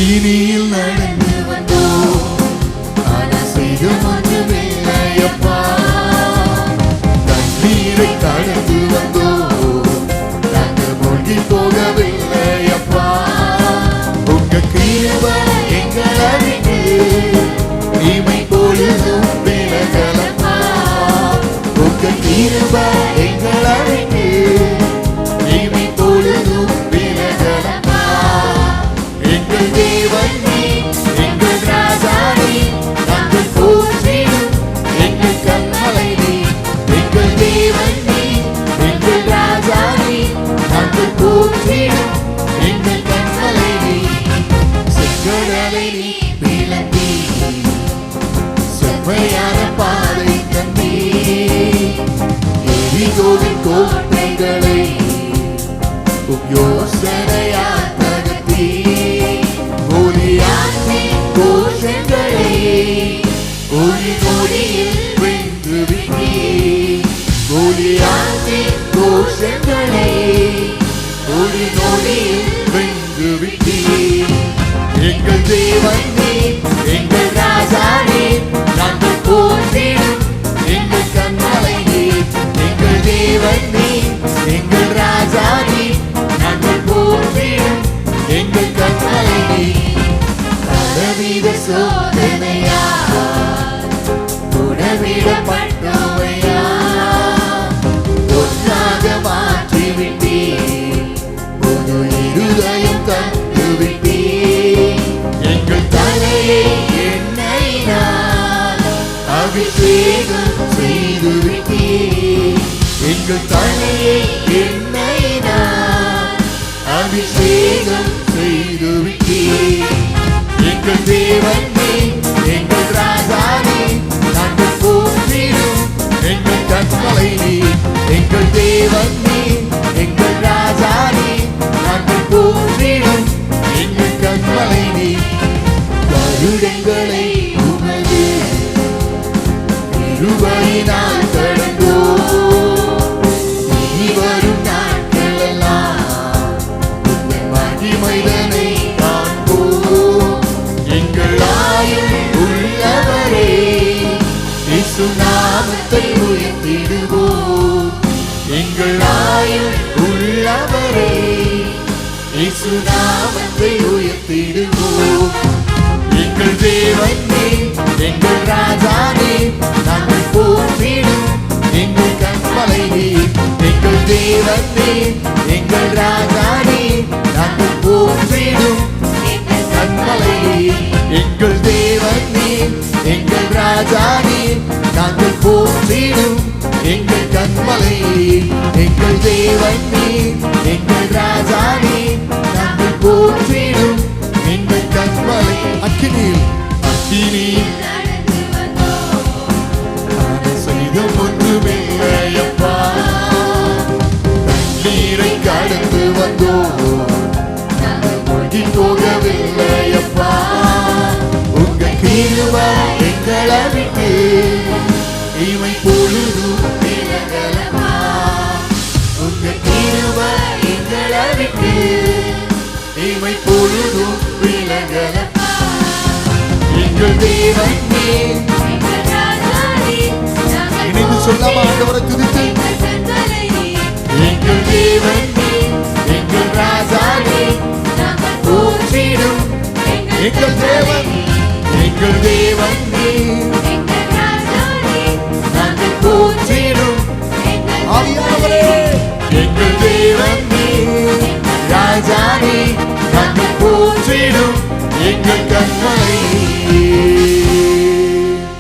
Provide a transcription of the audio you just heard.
அக்கினியில் நடந்து வந்தோம், ஆனால் சேதம் ஒன்றுமில்லையப்பா. தண்ணீரை கடந்து வந்தோம், நாங்கள் மூழ்கி போகவில்லையப்பா. உங்க கிருபை எங்களை விட்டு இமை பொழுதும் விலகலப்பா. உங்க கிருபை எங்களை விட்டு இமை பொழுதும் விலகலப்பா. எங்கள் தேவன் நீ, எங்கள் ராஜா நீ, நாங்கள் போற்றிடும் எங்கள் கண்மலை நீ. எங்கள் தேவன் நீ, எங்கள் ராஜா நீ, நாங்கள் போற்றிடும் எங்கள் கண்மலை நீ. செங்கடலை நீ பிளந்தீ, செம்மையான பாதை தந்தீ. எரிகோவின் கோட்டைகளை யோசனையால் தகர்த்தீ. கோலியாத்தின் கோஷங்களை ஒளி நொடியில் வென்று விட்டீ. கோலியாத்தின் கோஷங்களை ஒளி நொடியில் வென்று விட்டீ. எங்கள் தேவன் நீ, எங்கள் ராஜா நீ, நாங்கள் போற்றிடும் எங்கள் கண்மலை நீ. எங்கள் தேவன் நீ, எங்கள் ராஜா நீ, நாங்கள் போற்றிடும் எங்கள் கண்மலை நீ. பலவித சோதனையால் உடவிடப்பட்டோமையா, ஒன்றாக மாற்றிவிட்டீ. புது இருதயம் தந்து விட்டீ. எங்கள் தலையை எண்ணெயினால் அபிஷேகம் செய்து விட்டீ. எங்கள் தலையை எண்ணெயினால் அபிஷேகம் செய்து விட்டீ. எங்கள் தேவன் நீ, எங்கள் ராஜா நீ, நாங்கள் போற்றிடும் எங்கள் கண்மலை நீ. எங்கள் தேவன் நீ, எங்கள் ராஜா நீ, நாங்கள் போற்றிடும் எங்கள் கண்மலை நீ. வருடங்களை உமது கிருபையினால் கடந்தோம். இனி வரும் நாட்கள் எல்லாம் உங்கள் மகிமைதனை காண்போம். எங்கள் ஆயுள் உள்ளவரே, இயேசு நாமத்தை உயர்த்திடுவோம். எங்கள் ஆயுள் உள்ளவரே, இயேசு நாமத்தை உயர்த்திடுவோம். எங்கள் தேவன் நீ, எங்கள் ராஜா நீ, நாங்கள் போற்றிடும் எங்கள் கண்மலை நீ. எங்கள் தேவன் நீ, எங்கள் ராஜா நீ, நாங்கள் போற்றிடும் எங்கள் கண்மலை நீ. எங்கள் தேவன் நீ, எங்கள் ராஜா நீ, நாங்கள் போற்றிடும் எங்கள் கண்மலை நீ. எங்கள் தேவன் நீ, எங்கள் ராஜா நீ, நாங்கள் போற்றிடும் எங்கள் கண்மலை. அக்கினியில் செய்தம் ஒன்றுமில்லையப்பா. தண்ணீரை கடந்து வந்தோம், நாங்கள் மூழ்கி போகவில்லையப்பா. உங்க கிருபை எங்களை விட்டு இமை பொழுதும் விலகலப்பா. உங்க கிருபை எங்களை விட்டு இமை பொழுதும் விலகலப்பா. எங்கள் தேவன் நீ, இணைந்து சொல்லாம ஆண்டவரை துதித்து. எங்கள் தேவன் நீ, எங்கள் ராஜா நீ, போற்றிடும் எங்கள் தேவன். எங்கள் தேவன் நீ, நாங்கள் போற்றிடும் ஆவியானவரே. எங்கள் தேவன் நீ, ராஜா நீ, நாங்கள் போற்றிடும் எங்கள் கண்மலை